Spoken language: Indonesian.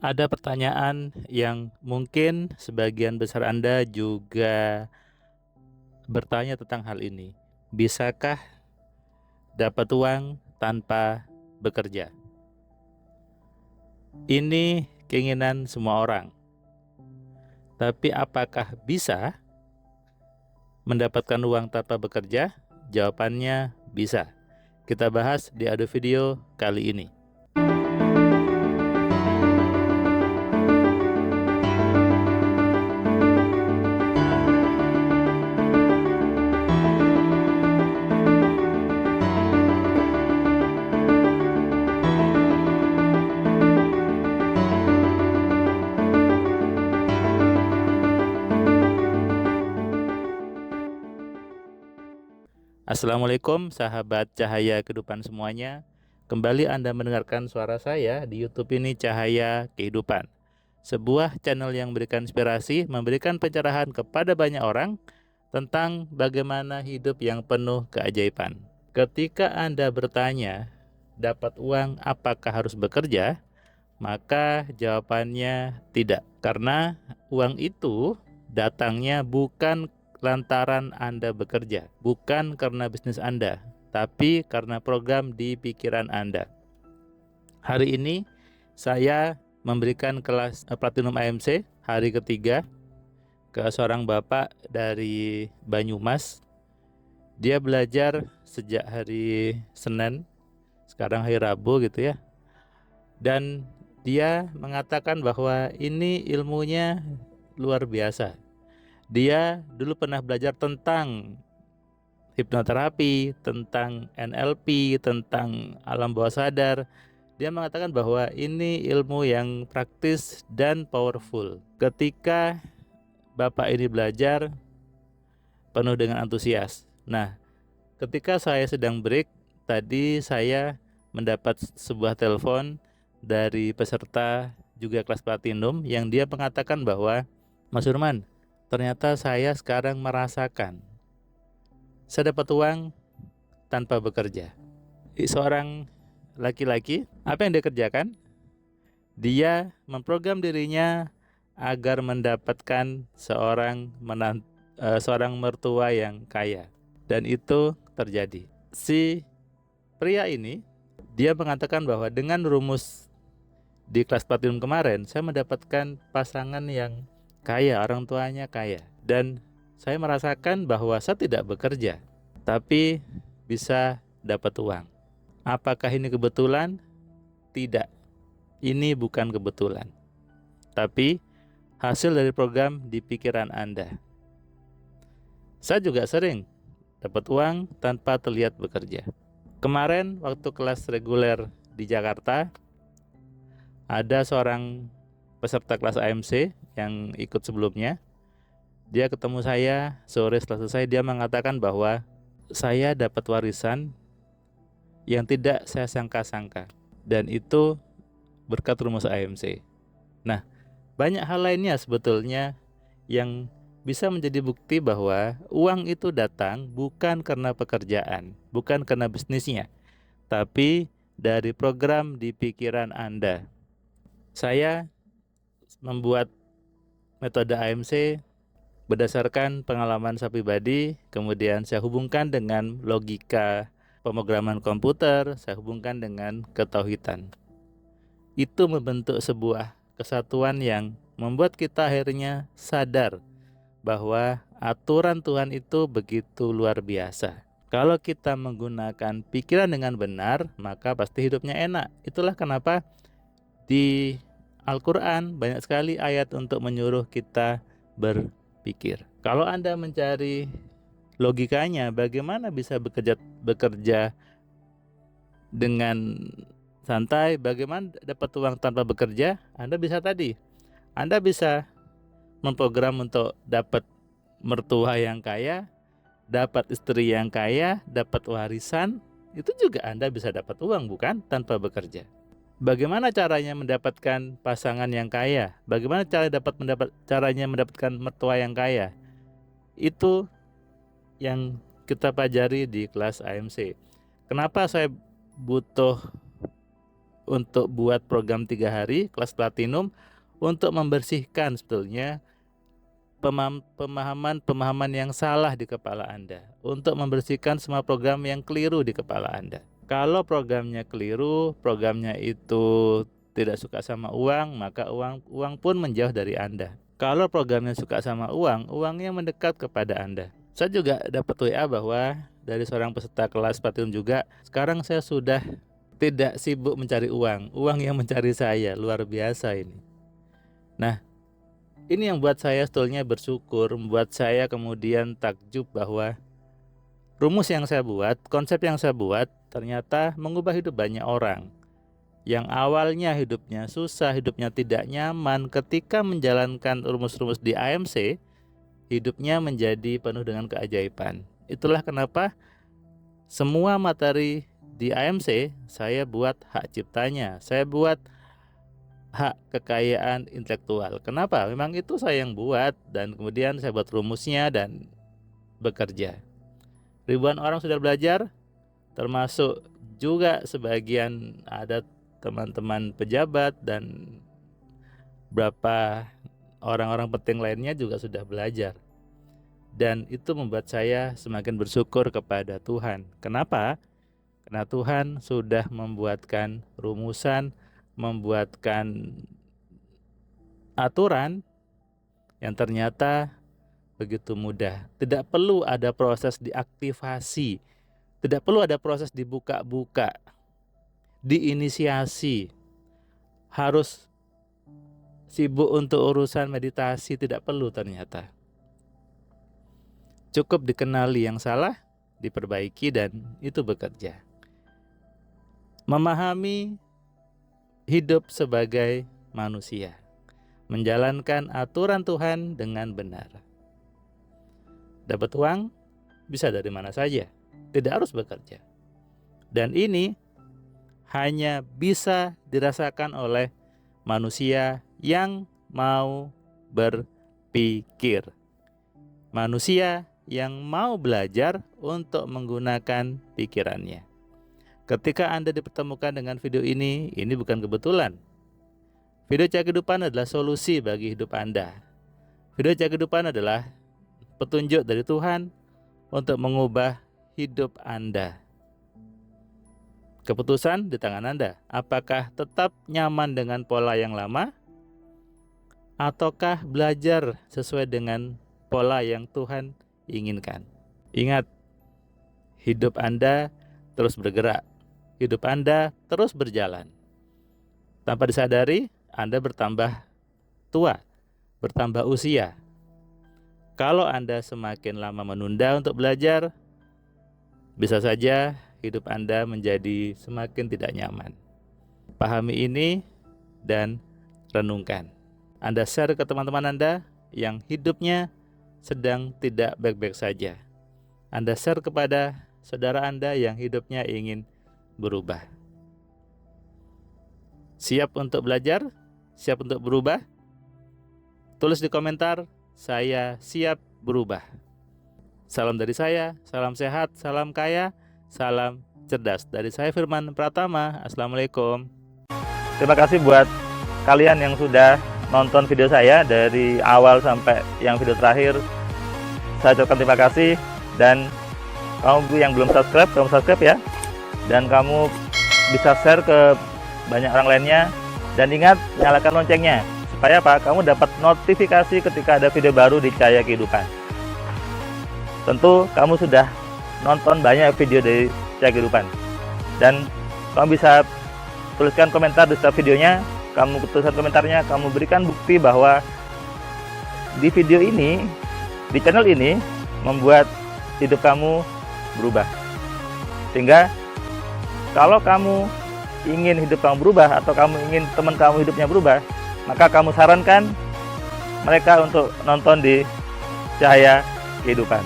Ada pertanyaan yang mungkin sebagian besar Anda juga bertanya tentang hal ini. Bisakah dapat uang tanpa bekerja? Ini keinginan semua orang. Tapi apakah bisa mendapatkan uang tanpa bekerja? Jawabannya bisa. Kita bahas di audio video kali ini. Assalamualaikum sahabat Cahaya Kehidupan semuanya. Kembali Anda mendengarkan suara saya di YouTube ini, Cahaya Kehidupan. Sebuah channel yang memberikan inspirasi, memberikan pencerahan kepada banyak orang tentang bagaimana hidup yang penuh keajaiban. Ketika Anda bertanya, dapat uang apakah harus bekerja? Maka jawabannya tidak. Karena uang itu datangnya bukan lantaran Anda bekerja, bukan karena bisnis Anda, tapi karena program di pikiran Anda. Hari ini saya memberikan kelas Platinum AMC hari ketiga ke seorang bapak dari Banyumas. Dia belajar sejak hari Senin, sekarang hari Rabu gitu ya. Dan dia mengatakan bahwa ini ilmunya luar biasa. Dia dulu pernah belajar tentang hipnoterapi, tentang NLP, tentang alam bawah sadar. Dia mengatakan bahwa ini ilmu yang praktis dan powerful. Ketika Bapak ini belajar penuh dengan antusias. Nah, ketika saya sedang break, tadi saya mendapat sebuah telepon dari peserta juga kelas platinum yang dia mengatakan bahwa, Mas Urman, ternyata saya sekarang merasakan saya dapat uang tanpa bekerja. Seorang laki-laki, apa yang dia kerjakan? Dia memprogram dirinya agar mendapatkan seorang mertua yang kaya. Dan itu terjadi. Si pria ini, dia mengatakan bahwa dengan rumus di kelas platinum kemarin, saya mendapatkan pasangan yang kaya, orang tuanya kaya. Dan saya merasakan bahwa saya tidak bekerja, tapi bisa dapat uang. Apakah ini kebetulan? Tidak, ini bukan kebetulan. Tapi hasil dari program di pikiran Anda. Saya juga sering dapat uang tanpa terlihat bekerja. Kemarin waktu kelas reguler di Jakarta, ada seorang peserta kelas AMC yang ikut sebelumnya. Dia ketemu saya sore setelah selesai, dia mengatakan bahwa saya dapat warisan yang tidak saya sangka-sangka, dan itu berkat rumus AMC. Nah, banyak hal lainnya sebetulnya yang bisa menjadi bukti bahwa uang itu datang bukan karena pekerjaan, bukan karena bisnisnya, tapi dari program di pikiran Anda. Saya membuat metode AMC berdasarkan pengalaman saya pribadi, kemudian saya hubungkan dengan logika pemrograman komputer, saya hubungkan dengan ketauhidan. Itu membentuk sebuah kesatuan yang membuat kita akhirnya sadar bahwa aturan Tuhan itu begitu luar biasa. Kalau kita menggunakan pikiran dengan benar, maka pasti hidupnya enak. Itulah kenapa di Al-Quran banyak sekali ayat untuk menyuruh kita berpikir. Kalau Anda mencari logikanya, bagaimana bisa bekerja dengan santai, bagaimana dapat uang tanpa bekerja? Anda bisa memprogram untuk dapat mertua yang kaya, dapat istri yang kaya, dapat warisan. Itu juga Anda bisa dapat uang, bukan? Tanpa bekerja. Bagaimana caranya mendapatkan pasangan yang kaya? Bagaimana caranya mendapatkan mertua yang kaya? Itu yang kita pelajari di kelas AMC. Kenapa saya butuh untuk buat program 3 hari kelas platinum untuk membersihkan sebetulnya pemahaman yang salah di kepala Anda, untuk membersihkan semua program yang keliru di kepala Anda. Kalau programnya keliru, programnya itu tidak suka sama uang, maka uang pun menjauh dari Anda. Kalau programnya suka sama uang, uangnya mendekat kepada Anda. Saya juga dapat WA bahwa dari seorang peserta kelas platinum juga, sekarang saya sudah tidak sibuk mencari uang yang mencari saya. Luar biasa ini. Nah, ini yang buat saya sebetulnya bersyukur, membuat saya kemudian takjub bahwa rumus yang saya buat, konsep yang saya buat ternyata mengubah hidup banyak orang. Yang awalnya hidupnya susah, hidupnya tidak nyaman, ketika menjalankan rumus-rumus di AMC, hidupnya menjadi penuh dengan keajaiban. Itulah kenapa semua materi di AMC saya buat hak ciptanya, saya buat hak kekayaan intelektual. Kenapa? Memang itu saya yang buat, dan kemudian saya buat rumusnya dan bekerja. Ribuan orang sudah belajar, termasuk juga sebagian ada teman-teman pejabat dan beberapa orang-orang penting lainnya juga sudah belajar. Dan itu membuat saya semakin bersyukur kepada Tuhan. Kenapa? Karena Tuhan sudah membuatkan rumusan, membuatkan aturan yang ternyata begitu mudah. Tidak perlu ada proses diaktifasi, tidak perlu ada proses dibuka-buka, diinisiasi. Harus sibuk untuk urusan meditasi, tidak perlu ternyata. Cukup dikenali yang salah, diperbaiki, dan itu bekerja. Memahami hidup sebagai manusia, menjalankan aturan Tuhan dengan benar. Dapat uang bisa dari mana saja, tidak harus bekerja. Dan ini hanya bisa dirasakan oleh manusia yang mau berpikir. Manusia yang mau belajar untuk menggunakan pikirannya. Ketika Anda dipertemukan dengan video ini bukan kebetulan. Video Cahaya Kehidupan adalah solusi bagi hidup Anda. Video Cahaya Kehidupan adalah petunjuk dari Tuhan untuk mengubah hidup Anda. Keputusan di tangan Anda. Apakah tetap nyaman dengan pola yang lama, ataukah belajar sesuai dengan pola yang Tuhan inginkan? Ingat, hidup Anda terus bergerak, hidup Anda terus berjalan. Tanpa disadari, Anda bertambah tua, bertambah usia. Kalau Anda semakin lama menunda untuk belajar, bisa saja hidup Anda menjadi semakin tidak nyaman. Pahami ini dan renungkan. Anda share ke teman-teman Anda yang hidupnya sedang tidak baik-baik saja. Anda share kepada saudara Anda yang hidupnya ingin berubah. Siap untuk belajar? Siap untuk berubah? Tulis di komentar, saya siap berubah. Salam dari saya, salam sehat, salam kaya, salam cerdas. Dari saya Firman Pratama, Assalamualaikum. Terima kasih buat kalian yang sudah nonton video saya dari awal sampai yang video terakhir. Saya ucapkan terima kasih, dan kamu yang belum subscribe, kamu subscribe ya. Dan kamu bisa share ke banyak orang lainnya, dan ingat nyalakan loncengnya supaya apa? Kamu dapat notifikasi ketika ada video baru di Cahaya Kehidupan. Tentu kamu sudah nonton banyak video dari Cahaya Kehidupan, dan kamu bisa tuliskan komentar di setiap videonya. Kamu tuliskan komentarnya, kamu berikan bukti bahwa di video ini, di channel ini membuat hidup kamu berubah. Sehingga kalau kamu ingin hidup kamu berubah, atau kamu ingin teman kamu hidupnya berubah, maka kamu sarankan mereka untuk nonton di Cahaya Kehidupan.